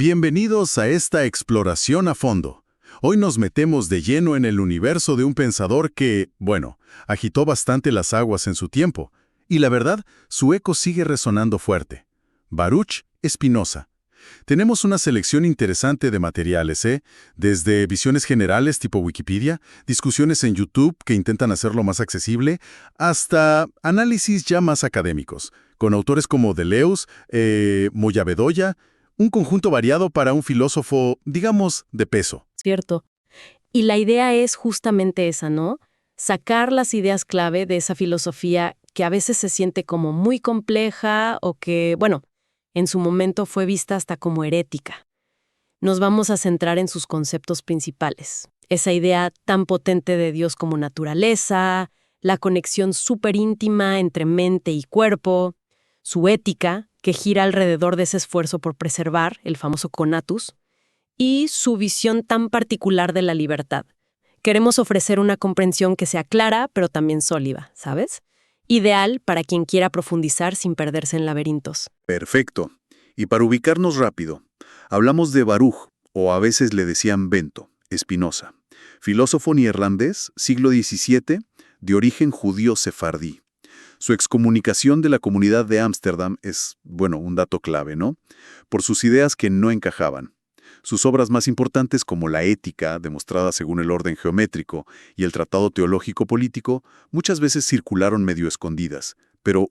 Bienvenidos a esta exploración a fondo. Hoy nos metemos de lleno en el universo de un pensador que, bueno, agitó bastante las aguas en su tiempo, y la verdad, su eco sigue resonando fuerte. Baruch Spinoza. Tenemos una selección interesante de materiales, desde visiones generales tipo Wikipedia, discusiones en YouTube que intentan hacerlo más accesible, hasta análisis ya más académicos, con autores como Deleuze, Moya Bedoya, un conjunto variado para un filósofo, digamos, de peso. Cierto. Y la idea es justamente esa, ¿no? Sacar las ideas clave de esa filosofía que a veces se siente como muy compleja o que, bueno, en su momento fue vista hasta como herética. Nos vamos a centrar en sus conceptos principales. Esa idea tan potente de Dios como naturaleza, la conexión súper íntima entre mente y cuerpo, su ética, que gira alrededor de ese esfuerzo por preservar, el famoso conatus, y su visión tan particular de la libertad. Queremos ofrecer una comprensión que sea clara, pero también sólida, ¿sabes? Ideal para quien quiera profundizar sin perderse en laberintos. Perfecto. Y para ubicarnos rápido, hablamos de Baruch, o a veces le decían Bento, Spinoza, filósofo neerlandés, siglo XVII, de origen judío sefardí. Su excomunicación de la comunidad de Ámsterdam es, bueno, un dato clave, ¿no? Por sus ideas que no encajaban. Sus obras más importantes como la Ética, demostrada según el orden geométrico, y el Tratado Teológico Político, muchas veces circularon medio escondidas, pero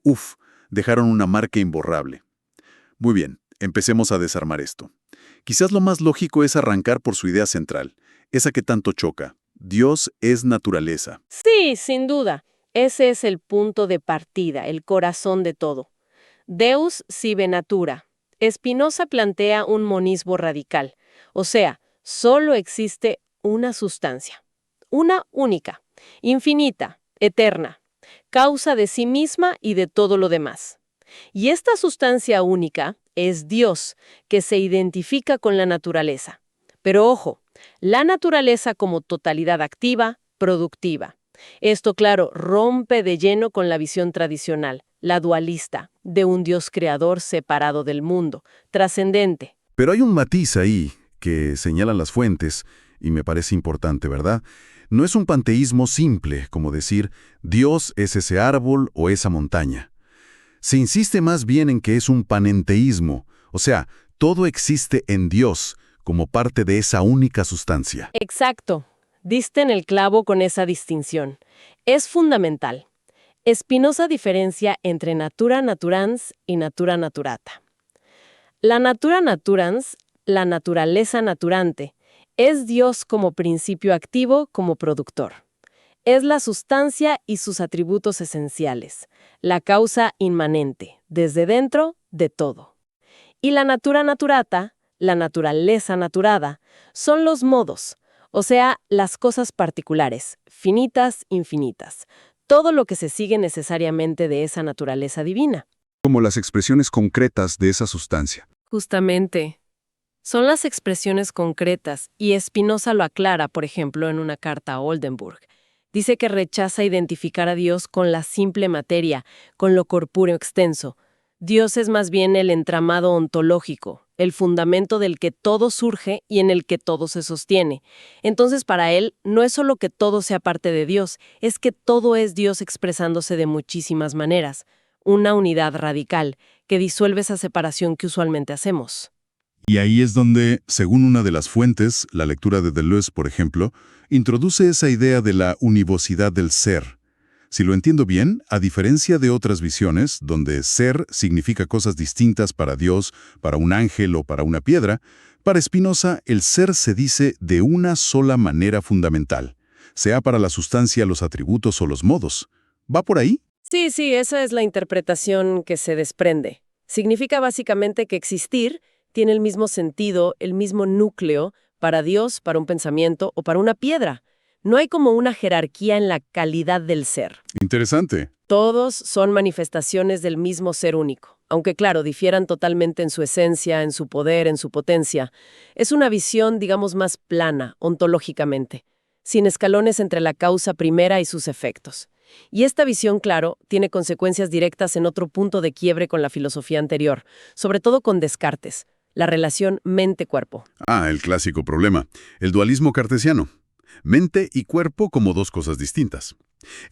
dejaron una marca imborrable. Muy bien, empecemos a desarmar esto. Quizás lo más lógico es arrancar por su idea central, esa que tanto choca. Dios es naturaleza. Sí, sin duda. Ese es el punto de partida, el corazón de todo. Deus sive natura. Spinoza plantea un monismo radical, o sea, solo existe una sustancia, una única, infinita, eterna, causa de sí misma y de todo lo demás. Y esta sustancia única es Dios, que se identifica con la naturaleza. Pero ojo, la naturaleza como totalidad activa, productiva. Esto, claro, rompe de lleno con la visión tradicional, la dualista, de un Dios creador separado del mundo, trascendente. Pero hay un matiz ahí que señalan las fuentes, y me parece importante, ¿verdad? No es un panteísmo simple, como decir, Dios es ese árbol o esa montaña. Se insiste más bien en que es un panenteísmo, o sea, todo existe en Dios, como parte de esa única sustancia. Exacto. Diste en el clavo con esa distinción. Es fundamental. Spinoza diferencia entre natura naturans y natura naturata. La natura naturans, la naturaleza naturante, es Dios como principio activo, como productor. Es la sustancia y sus atributos esenciales, la causa inmanente, desde dentro de todo. Y la natura naturata, la naturaleza naturada, son los modos, o sea, las cosas particulares, finitas, infinitas, todo lo que se sigue necesariamente de esa naturaleza divina. Como las expresiones concretas de esa sustancia. Justamente. Son las expresiones concretas, y Spinoza lo aclara, por ejemplo, en una carta a Oldenburg. Dice que rechaza identificar a Dios con la simple materia, con lo corpóreo extenso. Dios es más bien el entramado ontológico, el fundamento del que todo surge y en el que todo se sostiene. Entonces, para él, no es solo que todo sea parte de Dios, es que todo es Dios expresándose de muchísimas maneras. Una unidad radical que disuelve esa separación que usualmente hacemos. Y ahí es donde, según una de las fuentes, la lectura de Deleuze, por ejemplo, introduce esa idea de la univocidad del ser. Si lo entiendo bien, a diferencia de otras visiones, donde ser significa cosas distintas para Dios, para un ángel o para una piedra, para Spinoza el ser se dice de una sola manera fundamental, sea para la sustancia, los atributos o los modos. ¿Va por ahí? Sí, esa es la interpretación que se desprende. Significa básicamente que existir tiene el mismo sentido, el mismo núcleo para Dios, para un pensamiento o para una piedra. No hay como una jerarquía en la calidad del ser. Interesante. Todos son manifestaciones del mismo ser único, aunque claro, difieran totalmente en su esencia, en su poder, en su potencia. Es una visión, digamos, más plana, ontológicamente, sin escalones entre la causa primera y sus efectos. Y esta visión, claro, tiene consecuencias directas en otro punto de quiebre con la filosofía anterior, sobre todo con Descartes, la relación mente-cuerpo. Ah, el clásico problema, el dualismo cartesiano. Mente y cuerpo como dos cosas distintas.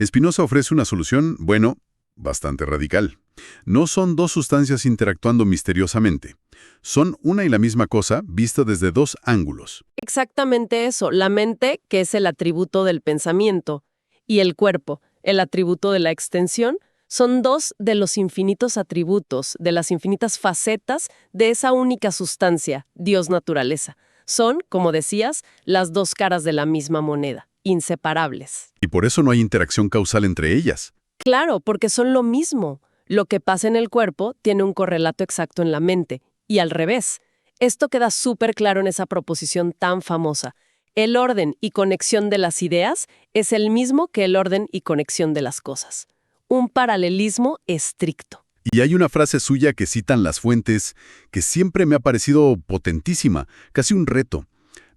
Spinoza ofrece una solución, bueno, bastante radical. No son dos sustancias interactuando misteriosamente. Son una y la misma cosa vista desde dos ángulos. Exactamente eso, la mente, que es el atributo del pensamiento, y el cuerpo, el atributo de la extensión, son dos de los infinitos atributos, de las infinitas facetas de esa única sustancia, Dios naturaleza. Son, como decías, las dos caras de la misma moneda, inseparables. Y por eso no hay interacción causal entre ellas. Claro, porque son lo mismo. Lo que pasa en el cuerpo tiene un correlato exacto en la mente, y al revés. Esto queda súper claro en esa proposición tan famosa. El orden y conexión de las ideas es el mismo que el orden y conexión de las cosas. Un paralelismo estricto. Y hay una frase suya que citan las fuentes que siempre me ha parecido potentísima, casi un reto.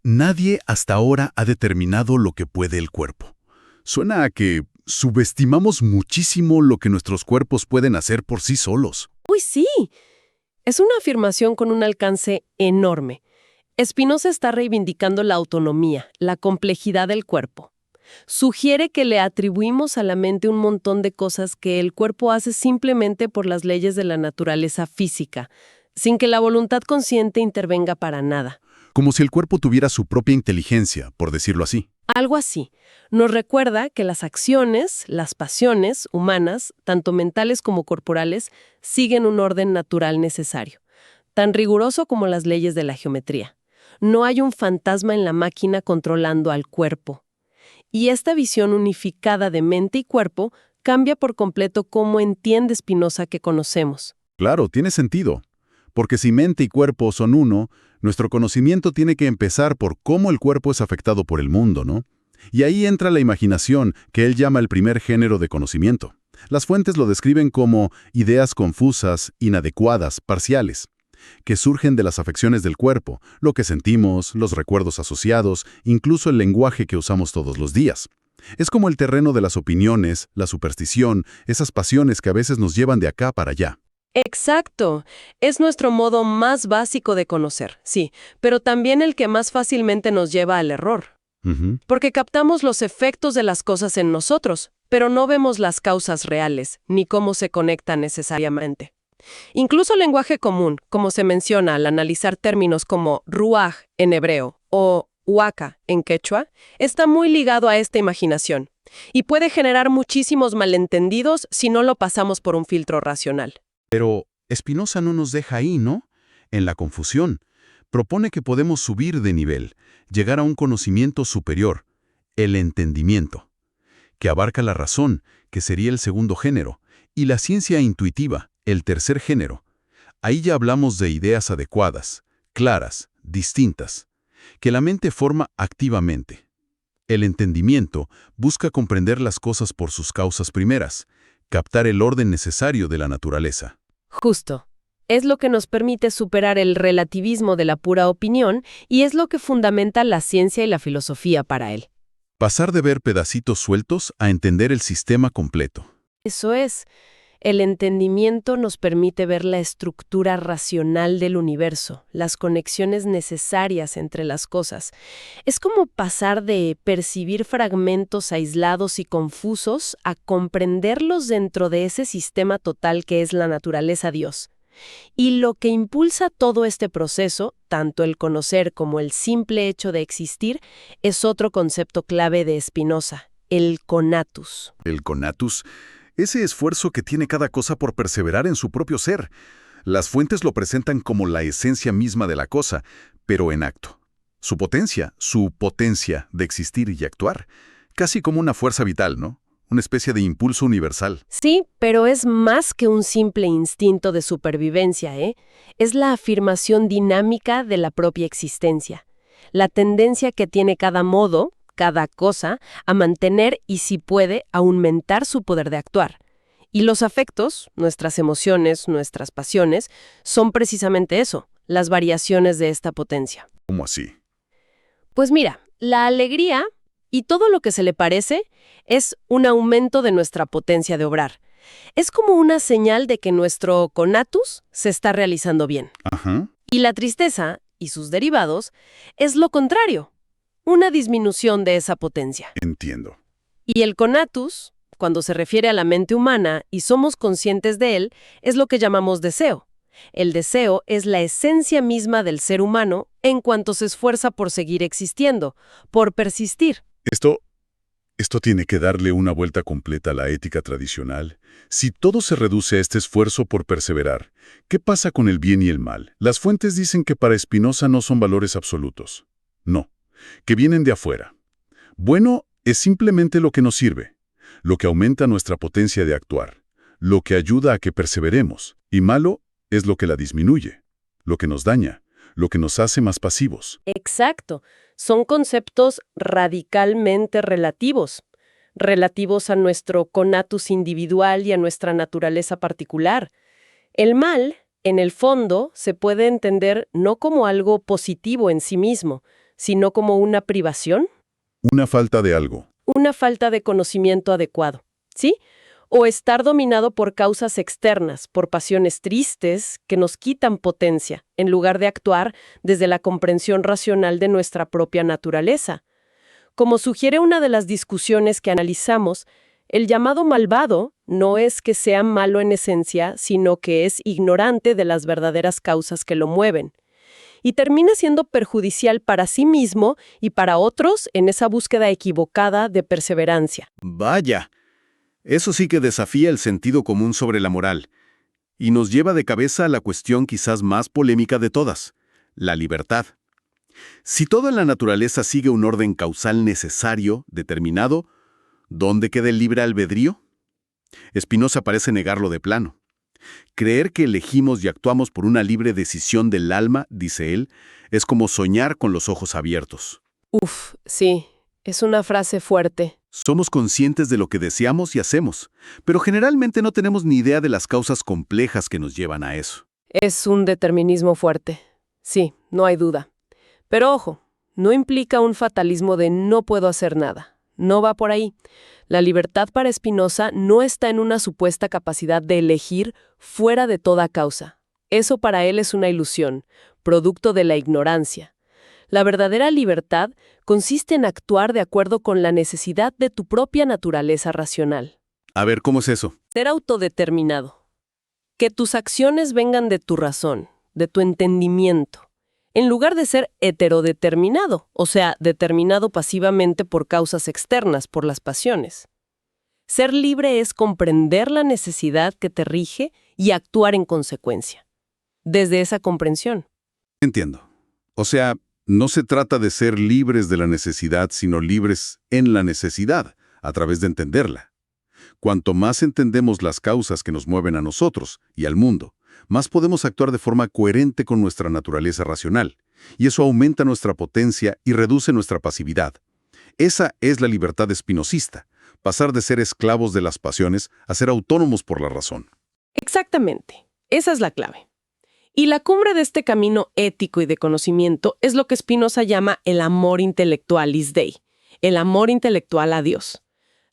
Nadie hasta ahora ha determinado lo que puede el cuerpo. Suena a que subestimamos muchísimo lo que nuestros cuerpos pueden hacer por sí solos. ¡Uy, sí! Es una afirmación con un alcance enorme. Spinoza está reivindicando la autonomía, la complejidad del cuerpo. Sugiere que le atribuimos a la mente un montón de cosas que el cuerpo hace simplemente por las leyes de la naturaleza física, sin que la voluntad consciente intervenga para nada. Como si el cuerpo tuviera su propia inteligencia, por decirlo así. Algo así. Nos recuerda que las acciones, las pasiones humanas, tanto mentales como corporales, siguen un orden natural necesario, tan riguroso como las leyes de la geometría. No hay un fantasma en la máquina controlando al cuerpo. Y esta visión unificada de mente y cuerpo cambia por completo cómo entiende Spinoza que conocemos. Claro, tiene sentido. Porque si mente y cuerpo son uno, nuestro conocimiento tiene que empezar por cómo el cuerpo es afectado por el mundo, ¿no? Y ahí entra la imaginación, que él llama el primer género de conocimiento. Las fuentes lo describen como ideas confusas, inadecuadas, parciales, que surgen de las afecciones del cuerpo, lo que sentimos, los recuerdos asociados, incluso el lenguaje que usamos todos los días. Es como el terreno de las opiniones, la superstición, esas pasiones que a veces nos llevan de acá para allá. Exacto. Es nuestro modo más básico de conocer, sí, pero también el que más fácilmente nos lleva al error. Porque captamos los efectos de las cosas en nosotros, pero no vemos las causas reales, ni cómo se conectan necesariamente. Incluso el lenguaje común, como se menciona al analizar términos como ruaj en hebreo o huaca en quechua, está muy ligado a esta imaginación y puede generar muchísimos malentendidos si no lo pasamos por un filtro racional. Pero Spinoza no nos deja ahí, ¿no? En la confusión. Propone que podemos subir de nivel, llegar a un conocimiento superior, el entendimiento, que abarca la razón, que sería el segundo género, y la ciencia intuitiva, el tercer género. Ahí ya hablamos de ideas adecuadas, claras, distintas, que la mente forma activamente. El entendimiento busca comprender las cosas por sus causas primeras, captar el orden necesario de la naturaleza. Justo. Es lo que nos permite superar el relativismo de la pura opinión y es lo que fundamenta la ciencia y la filosofía para él. Pasar de ver pedacitos sueltos a entender el sistema completo. Eso es. El entendimiento nos permite ver la estructura racional del universo, las conexiones necesarias entre las cosas. Es como pasar de percibir fragmentos aislados y confusos a comprenderlos dentro de ese sistema total que es la naturaleza Dios. Y lo que impulsa todo este proceso, tanto el conocer como el simple hecho de existir, es otro concepto clave de Spinoza, el conatus. El conatus, ese esfuerzo que tiene cada cosa por perseverar en su propio ser. Las fuentes lo presentan como la esencia misma de la cosa, pero en acto. Su potencia de existir y actuar, casi como una fuerza vital, ¿no? Una especie de impulso universal. Sí, pero es más que un simple instinto de supervivencia, ¿eh? Es la afirmación dinámica de la propia existencia. La tendencia que tiene cada modo, cada cosa, a mantener y, si puede, a aumentar su poder de actuar. Y los afectos, nuestras emociones, nuestras pasiones, son precisamente eso, las variaciones de esta potencia. ¿Cómo así? Pues mira, la alegría y todo lo que se le parece es un aumento de nuestra potencia de obrar. Es como una señal de que nuestro conatus se está realizando bien. Ajá. Y la tristeza, y sus derivados, es lo contrario, una disminución de esa potencia. Entiendo. Y el conatus, cuando se refiere a la mente humana y somos conscientes de él, es lo que llamamos deseo. El deseo es la esencia misma del ser humano en cuanto se esfuerza por seguir existiendo, por persistir. Esto tiene que darle una vuelta completa a la ética tradicional. Si todo se reduce a este esfuerzo por perseverar, ¿qué pasa con el bien y el mal? Las fuentes dicen que para Spinoza no son valores absolutos. No, que vienen de afuera. Bueno es simplemente lo que nos sirve, lo que aumenta nuestra potencia de actuar, lo que ayuda a que perseveremos, y malo es lo que la disminuye, lo que nos daña, lo que nos hace más pasivos. Exacto. Son conceptos radicalmente relativos a nuestro conatus individual y a nuestra naturaleza particular. El mal, en el fondo, se puede entender no como algo positivo en sí mismo, sino como una privación, Una falta de algo. una falta de conocimiento adecuado, ¿sí? O estar dominado por causas externas, por pasiones tristes que nos quitan potencia, en lugar de actuar desde la comprensión racional de nuestra propia naturaleza. Como sugiere una de las discusiones que analizamos, el llamado malvado no es que sea malo en esencia, sino que es ignorante de las verdaderas causas que lo mueven. Y termina siendo perjudicial para sí mismo y para otros en esa búsqueda equivocada de perseverancia. Vaya, eso sí que desafía el sentido común sobre la moral, y nos lleva de cabeza a la cuestión quizás más polémica de todas, la libertad. Si toda en la naturaleza sigue un orden causal necesario, determinado, ¿dónde queda el libre albedrío? Spinoza parece negarlo de plano. Creer que elegimos y actuamos por una libre decisión del alma, dice él, es como soñar con los ojos abiertos. Uf, sí, es una frase fuerte. Somos conscientes de lo que deseamos y hacemos, pero generalmente no tenemos ni idea de las causas complejas que nos llevan a eso. Es un determinismo fuerte. Sí, no hay duda. Pero ojo, no implica un fatalismo de no puedo hacer nada. No va por ahí. La libertad para Spinoza no está en una supuesta capacidad de elegir fuera de toda causa. Eso para él es una ilusión, producto de la ignorancia. La verdadera libertad consiste en actuar de acuerdo con la necesidad de tu propia naturaleza racional. A ver, ¿cómo es eso? Ser autodeterminado. Que tus acciones vengan de tu razón, de tu entendimiento, en lugar de ser heterodeterminado, o sea, determinado pasivamente por causas externas, por las pasiones. Ser libre es comprender la necesidad que te rige y actuar en consecuencia. Desde esa comprensión. Entiendo. O sea, no se trata de ser libres de la necesidad, sino libres en la necesidad, a través de entenderla. Cuanto más entendemos las causas que nos mueven a nosotros y al mundo, más podemos actuar de forma coherente con nuestra naturaleza racional, y eso aumenta nuestra potencia y reduce nuestra pasividad. Esa es la libertad espinosista, pasar de ser esclavos de las pasiones a ser autónomos por la razón. Exactamente. Esa es la clave. Y la cumbre de este camino ético y de conocimiento es lo que Spinoza llama el amor intellectualis Dei, el amor intelectual a Dios.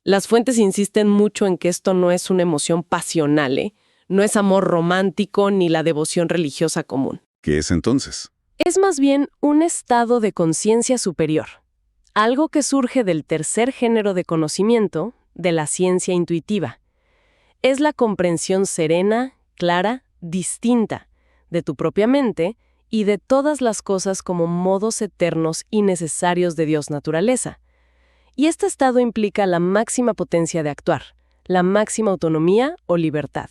Las fuentes insisten mucho en que esto no es una emoción pasional, no es amor romántico ni la devoción religiosa común. ¿Qué es entonces? Es más bien un estado de conciencia superior, algo que surge del tercer género de conocimiento, de la ciencia intuitiva. Es la comprensión serena, clara, distinta, de tu propia mente y de todas las cosas como modos eternos y necesarios de Dios naturaleza. Y este estado implica la máxima potencia de actuar, la máxima autonomía o libertad.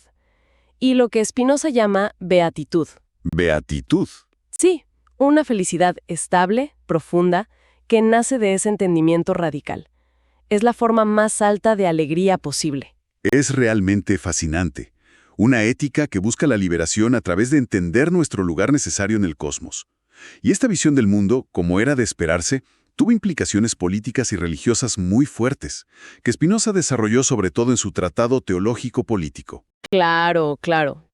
Y lo que Spinoza llama beatitud. Beatitud. Sí, una felicidad estable, profunda, que nace de ese entendimiento radical. Es la forma más alta de alegría posible. Es realmente fascinante. Una ética que busca la liberación a través de entender nuestro lugar necesario en el cosmos. Y esta visión del mundo, como era de esperarse, tuvo implicaciones políticas y religiosas muy fuertes, que Spinoza desarrolló sobre todo en su tratado teológico-político. Claro, claro.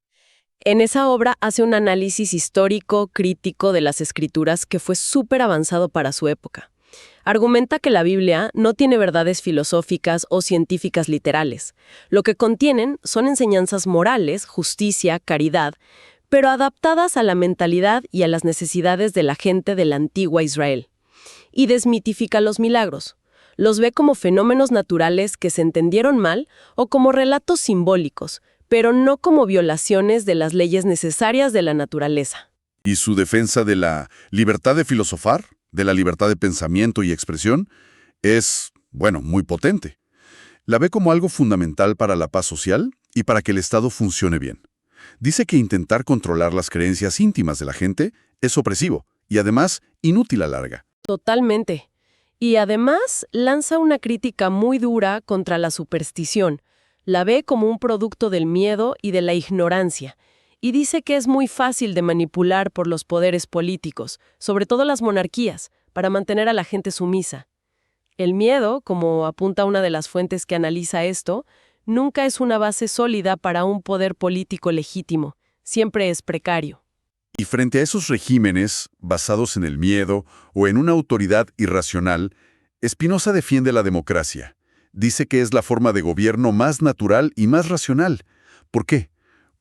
En esa obra hace un análisis histórico, crítico de las escrituras que fue súper avanzado para su época. Argumenta que la Biblia no tiene verdades filosóficas o científicas literales. Lo que contienen son enseñanzas morales, justicia, caridad, pero adaptadas a la mentalidad y a las necesidades de la gente de la antigua Israel. Y desmitifica los milagros. Los ve como fenómenos naturales que se entendieron mal o como relatos simbólicos, pero no como violaciones de las leyes necesarias de la naturaleza. Y su defensa de la libertad de filosofar, de la libertad de pensamiento y expresión, es, bueno, muy potente. La ve como algo fundamental para la paz social y para que el Estado funcione bien. Dice que intentar controlar las creencias íntimas de la gente es opresivo y además inútil a la larga. Totalmente. Y además lanza una crítica muy dura contra la superstición. La ve como un producto del miedo y de la ignorancia. Y dice que es muy fácil de manipular por los poderes políticos, sobre todo las monarquías, para mantener a la gente sumisa. El miedo, como apunta una de las fuentes que analiza esto, nunca es una base sólida para un poder político legítimo. Siempre es precario. Y frente a esos regímenes, basados en el miedo o en una autoridad irracional, Spinoza defiende la democracia. Dice que es la forma de gobierno más natural y más racional. ¿Por qué?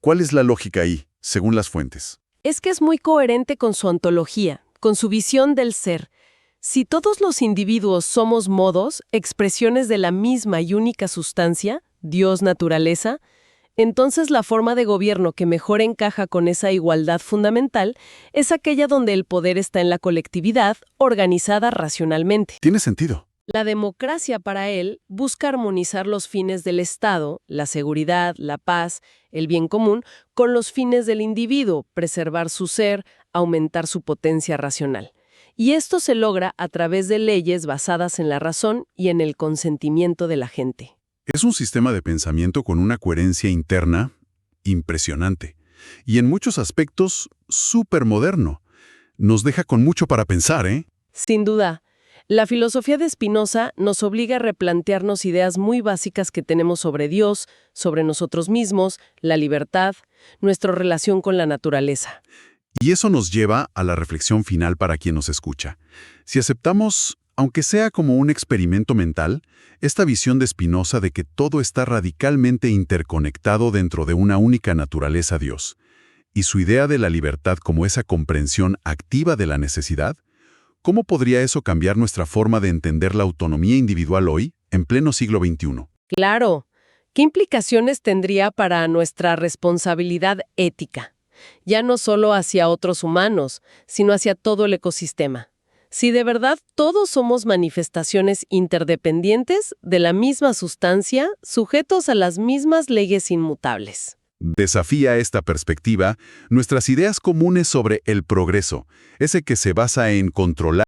¿Cuál es la lógica ahí, según las fuentes? Es que es muy coherente con su ontología, con su visión del ser. Si todos los individuos somos modos, expresiones de la misma y única sustancia, Dios naturaleza, entonces la forma de gobierno que mejor encaja con esa igualdad fundamental es aquella donde el poder está en la colectividad, organizada racionalmente. Tiene sentido. La democracia para él busca armonizar los fines del Estado, la seguridad, la paz, el bien común, con los fines del individuo, preservar su ser, aumentar su potencia racional. Y esto se logra a través de leyes basadas en la razón y en el consentimiento de la gente. Es un sistema de pensamiento con una coherencia interna impresionante y en muchos aspectos súper moderno. Nos deja con mucho para pensar, ¿eh? Sin duda, la filosofía de Spinoza nos obliga a replantearnos ideas muy básicas que tenemos sobre Dios, sobre nosotros mismos, la libertad, nuestra relación con la naturaleza. Y eso nos lleva a la reflexión final para quien nos escucha. Si aceptamos, aunque sea como un experimento mental, esta visión de Spinoza de que todo está radicalmente interconectado dentro de una única naturaleza Dios, y su idea de la libertad como esa comprensión activa de la necesidad, ¿cómo podría eso cambiar nuestra forma de entender la autonomía individual hoy, en pleno siglo XXI? Claro, ¿qué implicaciones tendría para nuestra responsabilidad ética? Ya no solo hacia otros humanos, sino hacia todo el ecosistema. Si de verdad todos somos manifestaciones interdependientes de la misma sustancia, sujetos a las mismas leyes inmutables. Desafía esta perspectiva nuestras ideas comunes sobre el progreso, ese que se basa en controlar